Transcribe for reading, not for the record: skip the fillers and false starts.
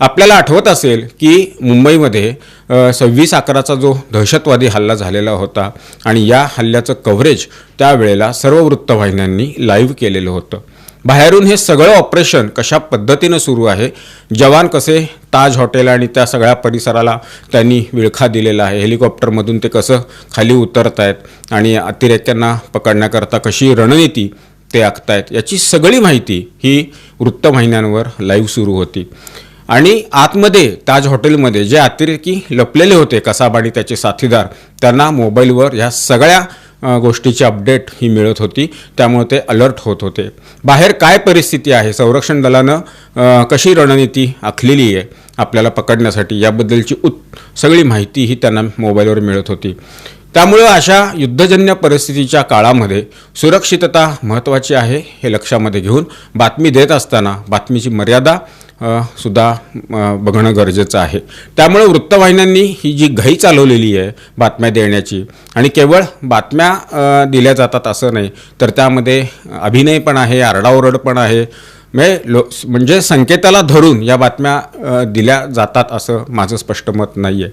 आपल्याला आठवत असेल की मुंबईमध्ये 26/11चा जो दहशतवादी हल्ला झालेला होता आणि या हल्ल्याचं कव्हरेज त्यावेळेला सर्व वृत्तवाहिन्यांनी लाईव्ह केलेलं होतं. बाहेरून हे सगळं ऑपरेशन कशा पद्धतीनं सुरू आहे, जवान कसे ताज हॉटेल आणि त्या सगळ्या परिसराला त्यांनी विळखा दिलेला आहे, हेलिकॉप्टरमधून ते कसं खाली उतरत आहेत आणि अतिरेक्यांना पकडण्याकरता कशी रणनीती ते आखतायत, याची सगळी माहिती ही वृत्तवाहिन्यांवर लाईव्ह सुरू होती. आणि आतमध्ये ताज हॉटेलमध्ये जे अतिरेकी लपलेले होते, कसाब आणि त्याचे साथीदार, त्यांना मोबाईलवर ह्या सगळ्या गोष्टीची अपडेट ही मिळत होती. त्यामुळे ते अलर्ट होत होते. बाहेर काय परिस्थिती आहे, संरक्षण दलानं कशी रणनीती आखलेली आहे आपल्याला पकडण्यासाठी, याबद्दलची सगळी माहिती ही त्यांना मोबाईलवर मिळत होती. त्यामुळं अशा युद्धजन्य परिस्थितीच्या काळामध्ये सुरक्षितता महत्त्वाची आहे हे लक्षामध्ये घेऊन बातमी देत असताना बातमीची मर्यादा सुद्धा बघणं गरजेचं आहे. त्यामुळे वृत्तवाहिन्यांनी ही जी घाई चालवलेली आहे बातम्या देण्याची, आणि केवळ बातम्या दिल्या जातात असं नाही, तर त्यामध्ये अभिनय पण आहे, आरडाओरड पण आहे. म्हणजे संकेताला धरून या बातम्या दिल्या जातात असं माझं स्पष्ट मत नाही आहे.